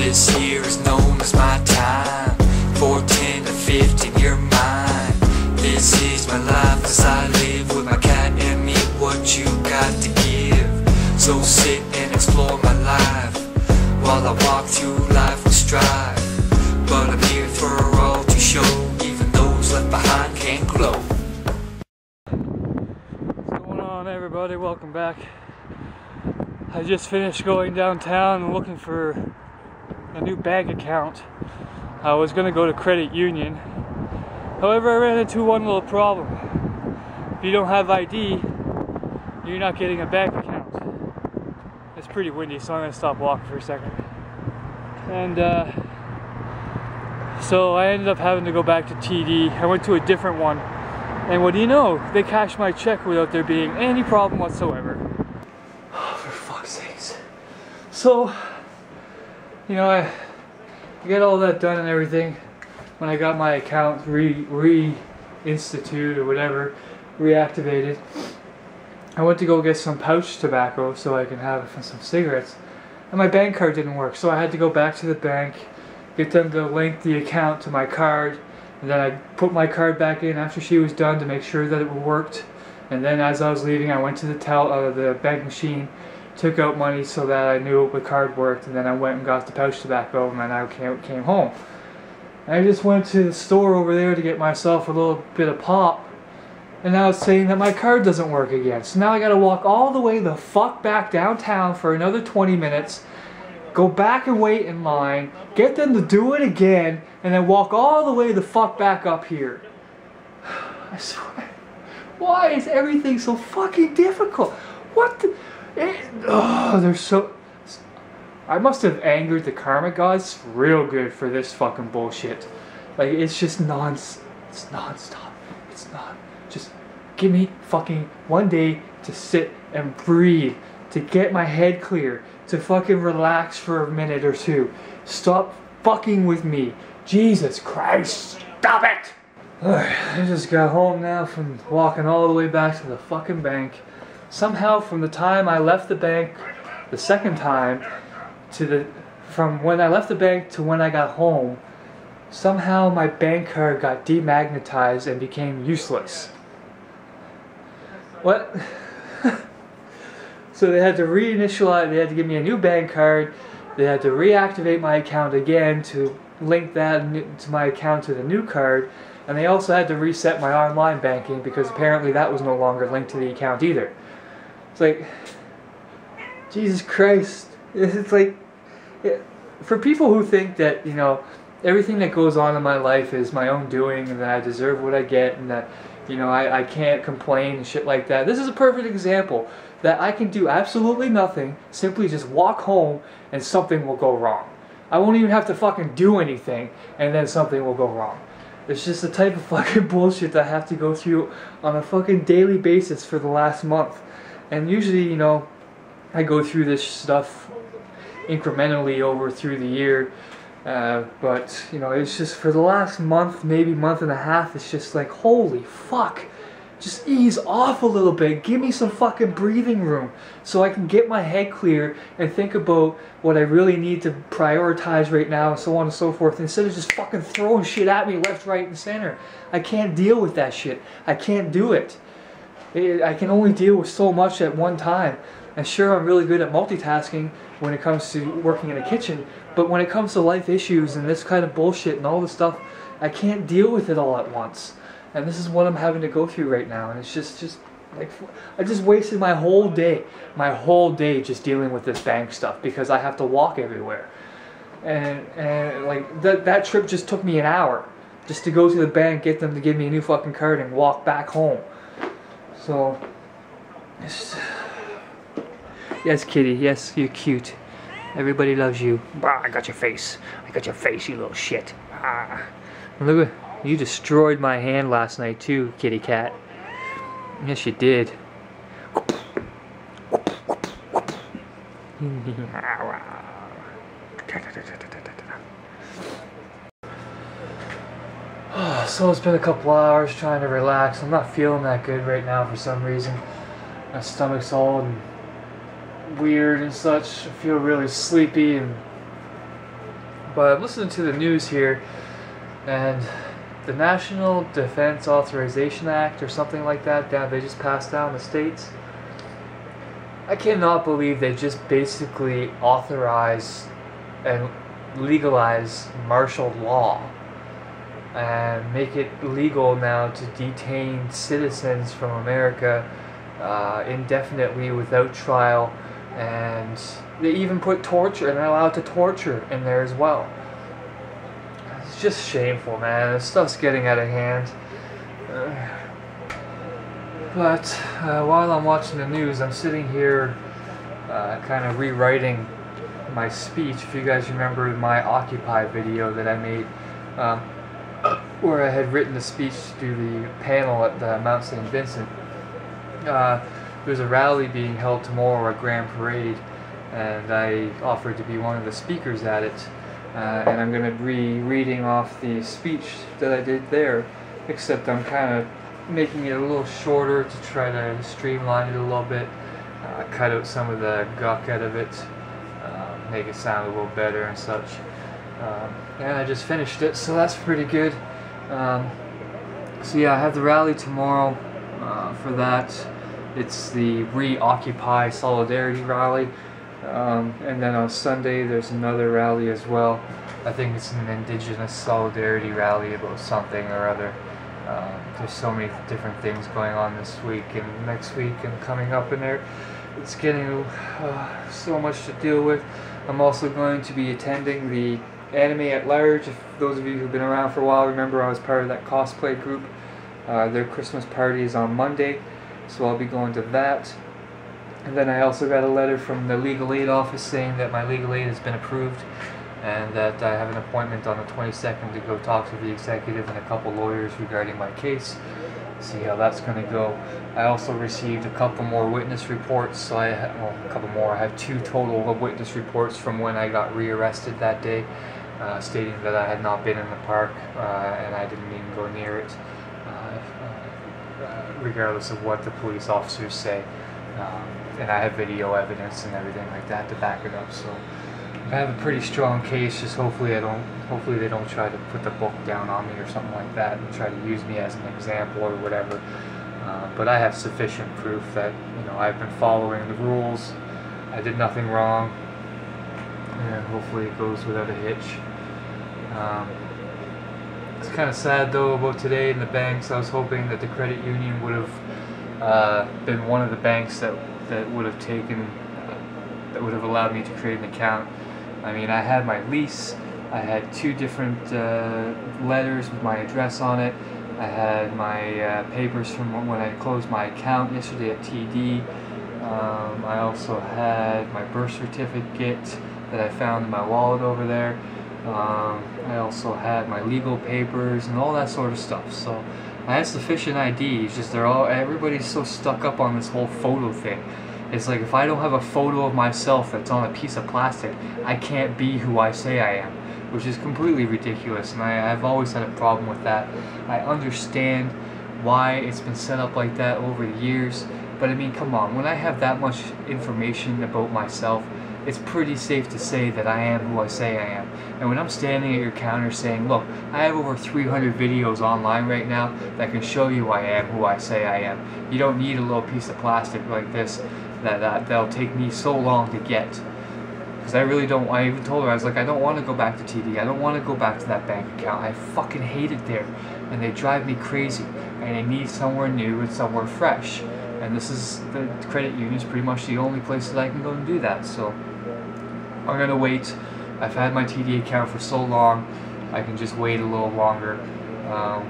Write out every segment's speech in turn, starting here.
This here is known as my time. 410 to 15, you're mine. This is my life as I live with my cat and me. What you got to give? So sit and explore my life while I walk through life with strive. But I'm here for all to show, even those left behind can't glow. What's going on, everybody? Welcome back. I just finished going downtown and looking for a new bank account. I was going to go to credit union. However, I ran into one little problem. If you don't have ID, you're not getting a bank account. It's pretty windy, so I'm going to stop walking for a second. And so I ended up having to go back to TD. I went to a different one. And what do you know? They cashed my check without there being any problem whatsoever. Oh, for fuck's sakes. So, you know, I get all that done and everything. When I got my account reinstituted or whatever, reactivated, I went to go get some pouch tobacco so I can have some cigarettes. And my bank card didn't work, so I had to go back to the bank, get them to link the account to my card, and then I put my card back in after she was done to make sure that it worked. And then as I was leaving, I went to the bank machine, took out money so that I knew the card worked, and then I went and got the pouch tobacco, and then I came home. And I just went to the store over there to get myself a little bit of pop, and now it's saying that my card doesn't work again. So now I gotta walk all the way the fuck back downtown for another 20 minutes, go back and wait in line, get them to do it again, and then walk all the way the fuck back up here. I swear. Why is everything so fucking difficult? What the... they're so... I must have angered the karma gods real good for this fucking bullshit. Like, it's just it's non-stop. It's not... Just give me fucking one day to sit and breathe, to get my head clear, to fucking relax for a minute or two. Stop fucking with me. Jesus Christ, stop it! Alright, I just got home now from walking all the way back to the fucking bank. Somehow from the time I left the bank the second time from when I left the bank to when I got home, somehow my bank card got demagnetized and became useless. What? So they had to reinitialize, they had to give me a new bank card, they had to reactivate my account again to link that to my account to the new card, and they also had to reset my online banking because apparently that was no longer linked to the account either. It's like, Jesus Christ. It's like, for people who think that, you know, everything that goes on in my life is my own doing and that I deserve what I get and that, you know, I can't complain and shit like that. This is a perfect example that I can do absolutely nothing, simply just walk home and something will go wrong. I won't even have to fucking do anything and then something will go wrong. It's just the type of fucking bullshit that I have to go through on a fucking daily basis for the last month. And usually, you know, I go through this stuff incrementally over through the year. But, you know, it's just for the last month, maybe month and a half, it's just like, holy fuck. Just ease off a little bit. Give me some fucking breathing room so I can get my head clear and think about what I really need to prioritize right now and so on and so forth, instead of just fucking throwing shit at me left, right, and center. I can't deal with that shit. I can't do it. I can only deal with so much at one time. And sure, I'm really good at multitasking when it comes to working in a kitchen, but when it comes to life issues and this kind of bullshit and all this stuff, I can't deal with it all at once. And this is what I'm having to go through right now, and it's just like, I just wasted my whole day just dealing with this bank stuff because I have to walk everywhere. And like, that trip just took me an hour just to go to the bank, get them to give me a new fucking card and walk back home. So, it's... Yes, kitty, yes, you're cute. Everybody loves you. Bah, I got your face. I got your face, you little shit. Ah. Look, you destroyed my hand last night too, kitty cat. Yes, you did. So it's been a couple hours trying to relax. I'm not feeling that good right now for some reason. My stomach's all weird and such. I feel really sleepy and But I'm listening to the news here, and the National Defense Authorization Act or something like that, they just passed down the states. I cannot believe they just basically authorize and legalize martial law and make it legal now to detain citizens from America indefinitely without trial, and they even put torture, and they're allowed to torture in there as well. It's just shameful, man. This stuff's getting out of hand. But while I'm watching the news, I'm sitting here kind of rewriting my speech. If you guys remember my Occupy video that I made, where I had written the speech to do the panel at the Mount St. Vincent. There's a rally being held tomorrow, a grand parade, and I offered to be one of the speakers at it. And I'm going to be reading off the speech that I did there, except I'm kind of making it a little shorter to try to streamline it a little bit, cut out some of the guck out of it, make it sound a little better and such. And I just finished it, so that's pretty good. So yeah, I have the rally tomorrow for that. It's the Reoccupy Solidarity Rally. And then on Sunday there's another rally as well. I think it's an Indigenous Solidarity Rally about something or other. There's so many different things going on this week and next week and coming up in there. It's getting so much to deal with. I'm also going to be attending the Anime at Large. If those of you who've been around for a while remember, I was part of that cosplay group. Their Christmas party is on Monday, so I'll be going to that. And then I also got a letter from the legal aid office saying that my legal aid has been approved and that I have an appointment on the 22nd to go talk to the executive and a couple lawyers regarding my case. See how that's going to go. I also received a couple more witness reports, so I have 2 total of witness reports from when I got rearrested that day, stating that I had not been in the park and I didn't even go near it, regardless of what the police officers say. And I have video evidence and everything like that to back it up. So I have a pretty strong case. Just hopefully they don't try to put the book down on me or something like that and try to use me as an example or whatever. But I have sufficient proof that I've been following the rules. I did nothing wrong, and hopefully it goes without a hitch. It's kind of sad though about today in the banks. I was hoping that the credit union would have been one of the banks that would have taken, that would have allowed me to create an account. I mean, I had my lease, I had 2 different letters with my address on it, I had my papers from when I closed my account yesterday at TD, I also had my birth certificate that I found in my wallet over there, I also had my legal papers and all that sort of stuff. So I had sufficient ID. It's just everybody's so stuck up on this whole photo thing. It's like if I don't have a photo of myself that's on a piece of plastic, I can't be who I say I am, which is completely ridiculous, and I've always had a problem with that. I understand why it's been set up like that over the years, but I mean, come on, when I have that much information about myself, it's pretty safe to say that I am who I say I am. And when I'm standing at your counter saying, look, I have over 300 videos online right now that can show you I am who I say I am. You don't need a little piece of plastic like this that'll take me so long to get. Because I really don't, I even told her, I was like, I don't want to go back to TD. I don't want to go back to that bank account. I fucking hate it there. And they drive me crazy. And I need somewhere new and somewhere fresh. And this is, the credit union is pretty much the only place that I can go and do that. So I'm going to wait. I've had my TD account for so long, I can just wait a little longer.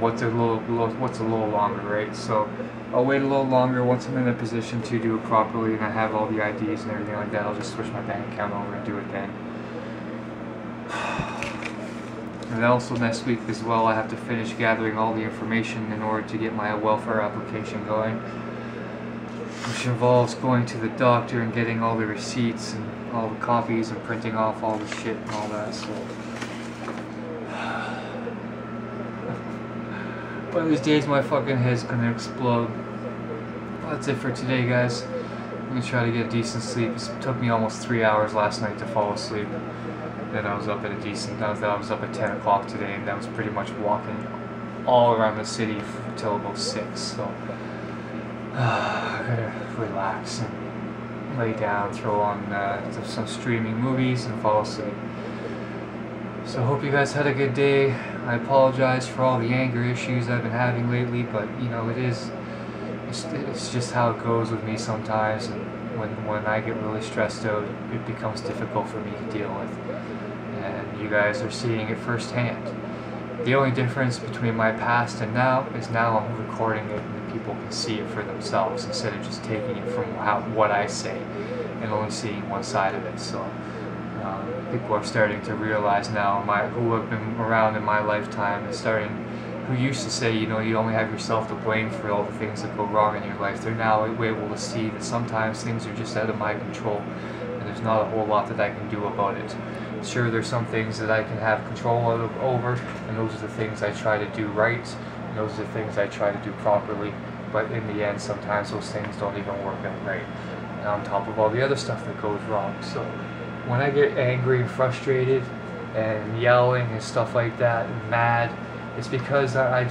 What's a little longer, right? So I'll wait a little longer. Once I'm in a position to do it properly and I have all the IDs and everything like that, I'll just switch my bank account over and do it then. And also next week as well, I have to finish gathering all the information in order to get my welfare application going, which involves going to the doctor and getting all the receipts and all the copies and printing off all the shit and all that. So one of these days my fucking head's gonna explode. Well, that's it for today, guys. I'm gonna try to get decent sleep. It took me almost 3 hours last night to fall asleep. then I was up at I was up at 10 o'clock today, and that was pretty much walking all around the city till about 6. So I gotta relax and lay down, throw on some streaming movies, and fall asleep. So I hope you guys had a good day. I apologize for all the anger issues I've been having lately, but you know, it's just how it goes with me sometimes, and when I get really stressed out, it becomes difficult for me to deal with. And you guys are seeing it firsthand. The only difference between my past and now is now I'm recording it and people can see it for themselves instead of just taking it from what I say and only seeing one side of it. So people are starting to realize now, who have been around in my lifetime, who used to say, you know, you only have yourself to blame for all the things that go wrong in your life. They're now able to see that sometimes things are just out of my control and there's not a whole lot that I can do about it. Sure, there's some things that I can have control over, and those are the things I try to do right, and those are the things I try to do properly, but in the end sometimes those things don't even work out right, and on top of all the other stuff that goes wrong. So when I get angry and frustrated and yelling and stuff like that and mad, it's because I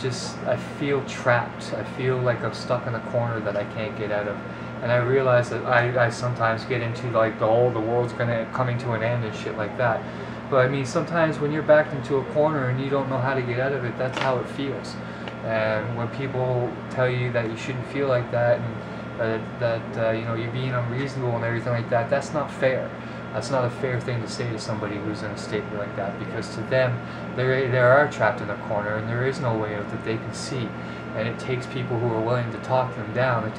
feel trapped. I feel like I'm stuck in a corner that I can't get out of. And I realize that I sometimes get into like the world's coming to an end and shit like that. But I mean, sometimes when you're backed into a corner and you don't know how to get out of it, that's how it feels. And when people tell you that you shouldn't feel like that, and that you know, you're being unreasonable and everything like that, that's not fair. That's not a fair thing to say to somebody who's in a state like that, because to them, they are trapped in a corner and there is no way out that they can see. And it takes people who are willing to talk them down. It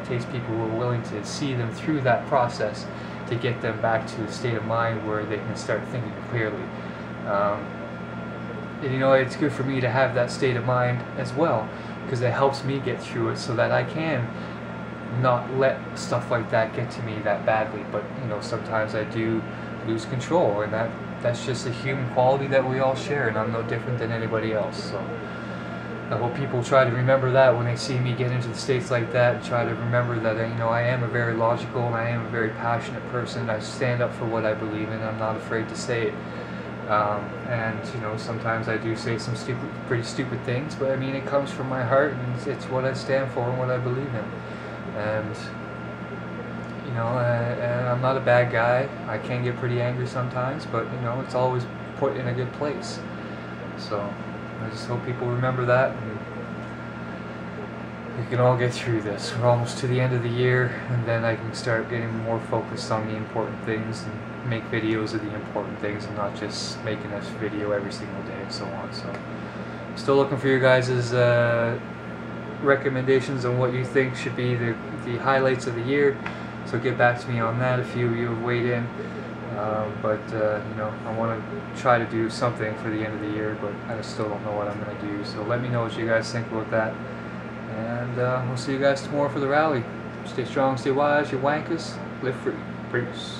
takes people who are willing to see them through that process to get them back to a state of mind where they can start thinking clearly. And you know, it's good for me to have that state of mind as well, because it helps me get through it so that I can not let stuff like that get to me that badly. But you know, sometimes I do lose control, and that's just a human quality that we all share, and I'm no different than anybody else. So I hope people try to remember that when they see me get into the states like that, and try to remember that, you know, I am a very logical and I am a very passionate person. I stand up for what I believe in. I'm not afraid to say it. And you know, sometimes I do say some pretty stupid things, but I mean, it comes from my heart, and it's what I stand for and what I believe in. And you know, I'm not a bad guy. I can get pretty angry sometimes, but you know, it's always put in a good place. So I just hope people remember that, and we can all get through this. We're almost to the end of the year, and then I can start getting more focused on the important things and make videos of the important things, and not just making this video every single day and so on. So I'm still looking for your guys' recommendations on what you think should be the highlights of the year. So get back to me on that if you have weighed in. But you know, I want to try to do something for the end of the year, but I still don't know what I'm going to do. So let me know what you guys think about that. And we'll see you guys tomorrow for the rally. Stay strong, stay wise, you wankers. Live free. Peace.